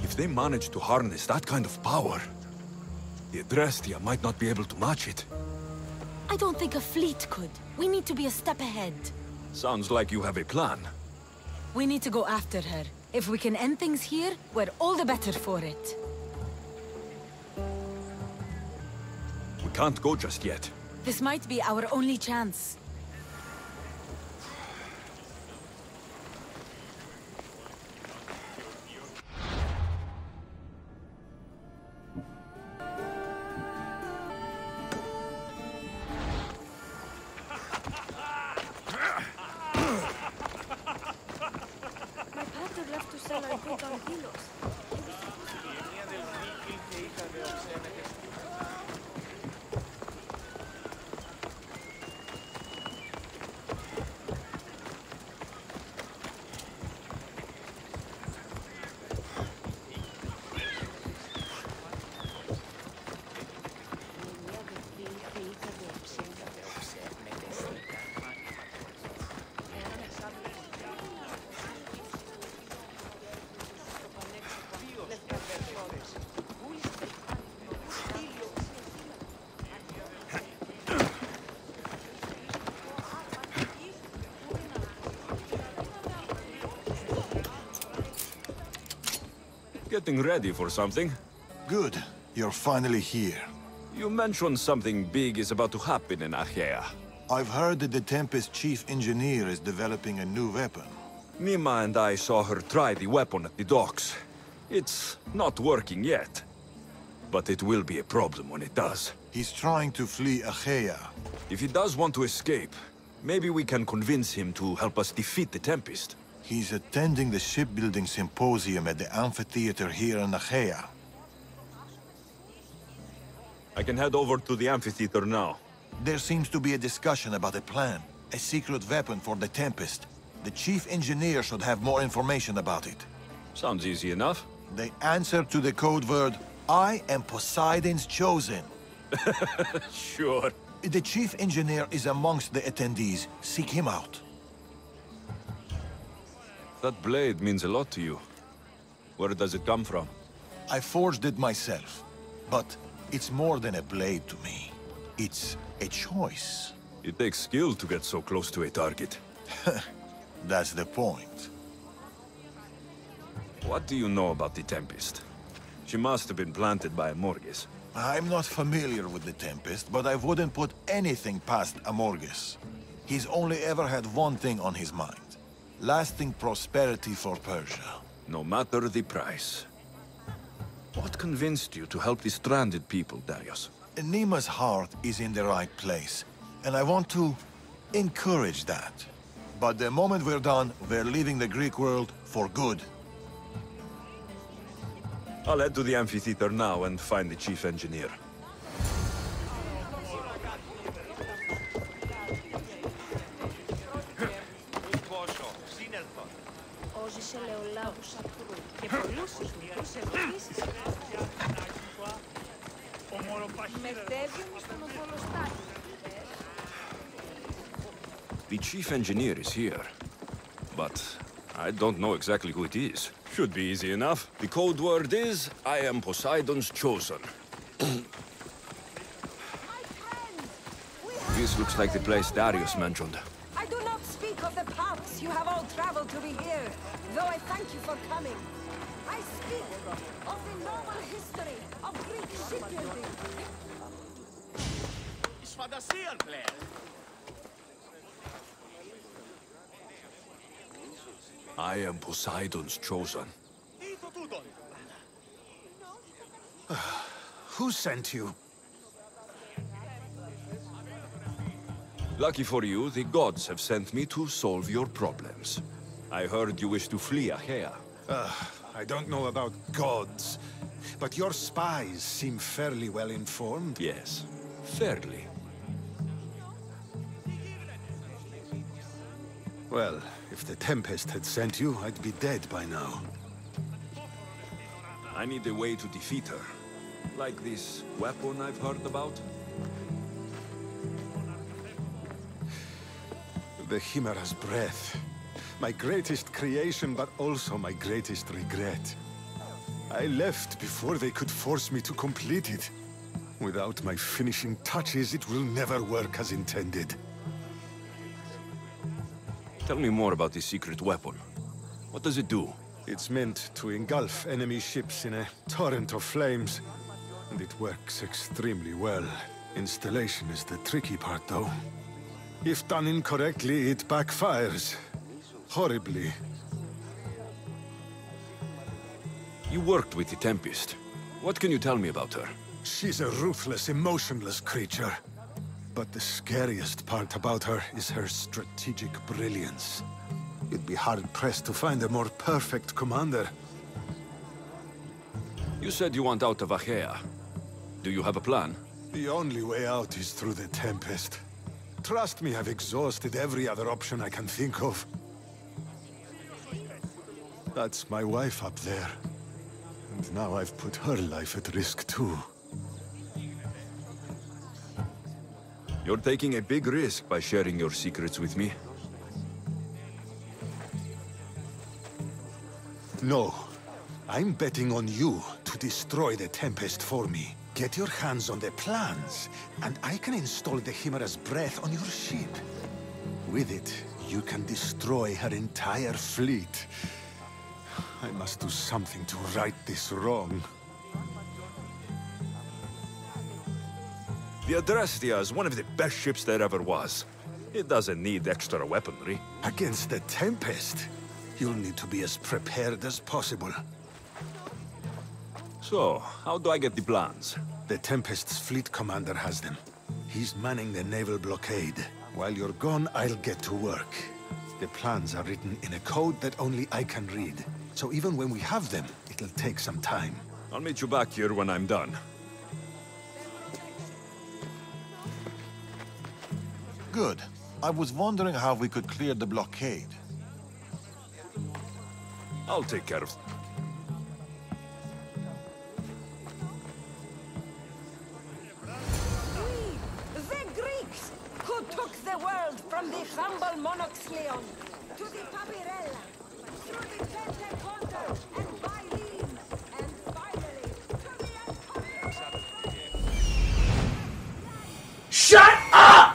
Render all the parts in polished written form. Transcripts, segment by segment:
If they manage to harness that kind of power, the Adrestia might not be able to match it. I don't think a fleet could. We need to be a step ahead. Sounds like you have a plan. We need to go after her. If we can end things here, we're all the better for it. We can't go just yet. This might be our only chance. Getting ready for something? Good. You're finally here. You mentioned something big is about to happen in Achaea. I've heard that the Tempest chief engineer is developing a new weapon. Nima and I saw her try the weapon at the docks. It's not working yet. But it will be a problem when it does. He's trying to flee Achaea. If he does want to escape, maybe we can convince him to help us defeat the Tempest. He's attending the shipbuilding symposium at the amphitheater here in Achaea. I can head over to the amphitheater now. There seems to be a discussion about a plan. A secret weapon for the Tempest. The chief engineer should have more information about it. Sounds easy enough. The answer to the code word, I am Poseidon's chosen. Sure. The chief engineer is amongst the attendees. Seek him out. That blade means a lot to you. Where does it come from? I forged it myself. But it's more than a blade to me. It's a choice. It takes skill to get so close to a target. That's the point. What do you know about the Tempest? She must have been planted by Amorges. I'm not familiar with the Tempest, but I wouldn't put anything past Amorges. He's only ever had one thing on his mind. Lasting prosperity for Persia. No matter the price. What convinced you to help the stranded people, Darius? Nima's heart is in the right place, and I want to encourage that. But the moment we're done, we're leaving the Greek world for good. I'll head to the amphitheater now and find the chief engineer. The chief engineer is here, but I don't know exactly who it is. Should be easy enough. The code word is, I am Poseidon's chosen. This looks like the place Darius mentioned. I do not speak of the paths you have all traveled to be here, though I thank you for coming. I speak of the noble history of Greek shipbuilding. I am Poseidon's chosen. Who sent you? Lucky for you, the gods have sent me to solve your problems. I heard you wish to flee Achaea. I don't know about gods, but your spies seem fairly well informed. Yes, fairly. Well, if the Tempest had sent you, I'd be dead by now. I need a way to defeat her. Like this weapon I've heard about? The Chimera's breath. My greatest creation, but also my greatest regret. I left before they could force me to complete it. Without my finishing touches, it will never work as intended. Tell me more about this secret weapon. What does it do? It's meant to engulf enemy ships in a torrent of flames. And it works extremely well. Installation is the tricky part, though. If done incorrectly, it backfires. Horribly. You worked with the Tempest. What can you tell me about her? She's a ruthless, emotionless creature. But the scariest part about her is her strategic brilliance. You'd be hard-pressed to find a more perfect commander. You said you want out of Achaea. Do you have a plan? The only way out is through the Tempest. Trust me, I've exhausted every other option I can think of. That's my wife up there. And now I've put her life at risk too. You're taking a big risk by sharing your secrets with me. No. I'm betting on you to destroy the Tempest for me. Get your hands on the plans, and I can install the Chimera's breath on your ship. With it, you can destroy her entire fleet. I must do something to right this wrong. The Adrastia is one of the best ships there ever was. It doesn't need extra weaponry. Against the Tempest, you'll need to be as prepared as possible. So, how do I get the plans? The Tempest's fleet commander has them. He's manning the naval blockade. While you're gone, I'll get to work. The plans are written in a code that only I can read. So even when we have them, it'll take some time. I'll meet you back here when I'm done. Good. I was wondering how we could clear the blockade. I'll take care of... The Greeks, who took the world from the humble monarch's Leon to the Papyrella, through the Pentaconda and Byrene, and finally to the Empire. Shut up!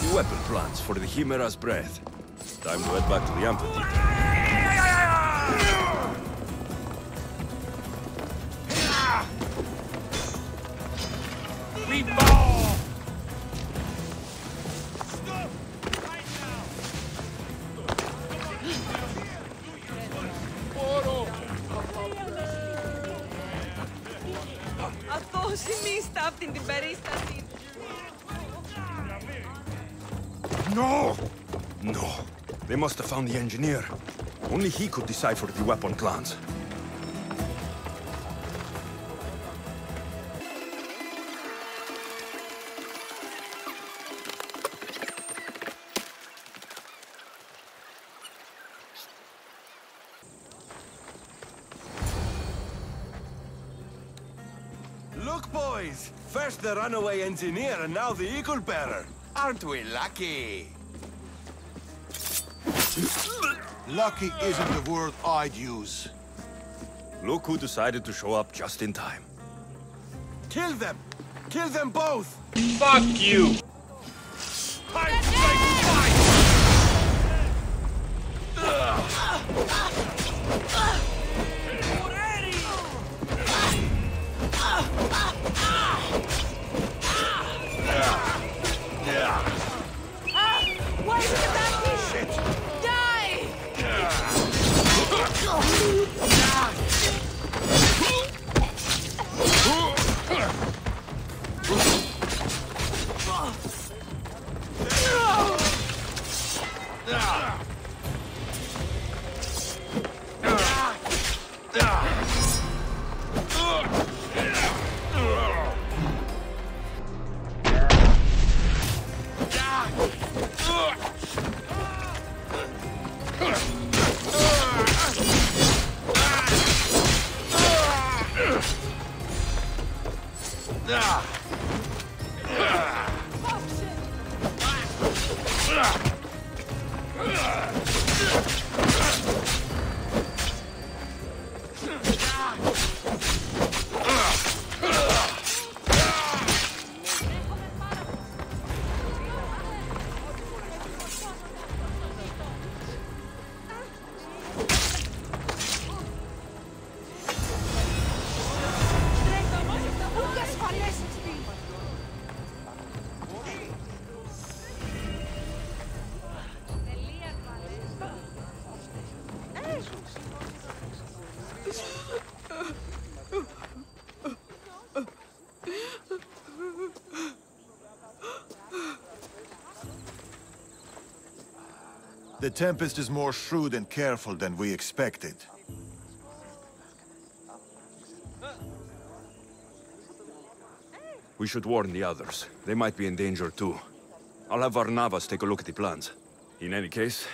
The weapon plans for the Chimera's breath. Time to head back to the amphitheater. Me stuffed in the barista seat. No! No. They must have found the engineer. Only he could decipher the weapon plans. Look, boys! First the runaway engineer and now the eagle bearer. Aren't we lucky? Lucky isn't the word I'd use. Look who decided to show up just in time. Kill them! Kill them both! Fuck you! Time to say goodbye! Why is it that shit? Die! The Tempest is more shrewd and careful than we expected. We should warn the others. They might be in danger too. I'll have Varnavas take a look at the plans. In any case,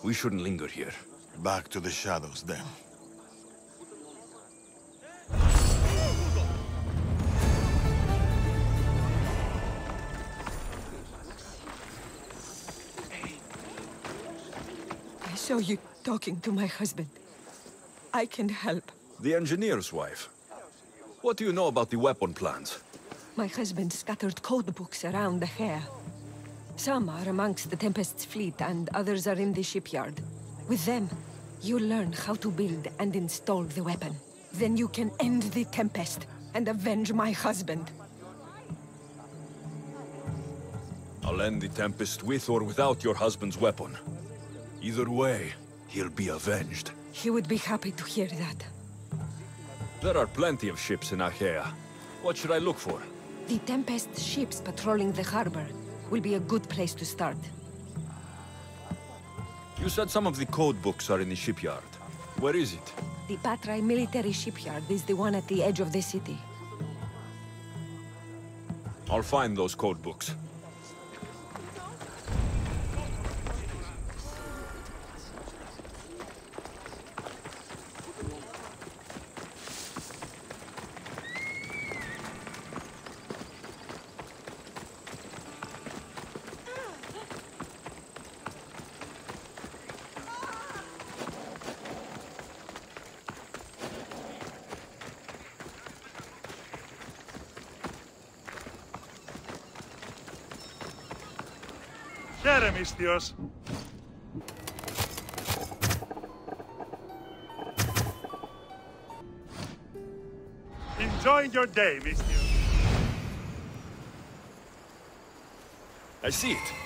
we shouldn't linger here. Back to the shadows, then. I saw you talking to my husband. I can help. The engineer's wife. What do you know about the weapon plans? My husband scattered code books around the hair. Some are amongst the Tempest's fleet, and others are in the shipyard. With them, you learn how to build and install the weapon. Then you can end the Tempest and avenge my husband. I'll end the Tempest with or without your husband's weapon. Either way, he'll be avenged. He would be happy to hear that. There are plenty of ships in Achaea. What should I look for? The Tempest ships patrolling the harbor will be a good place to start. You said some of the code books are in the shipyard. Where is it? The Patrai military shipyard is the one at the edge of the city. I'll find those code books. Misthios. Enjoying your day, Misthios. I see it.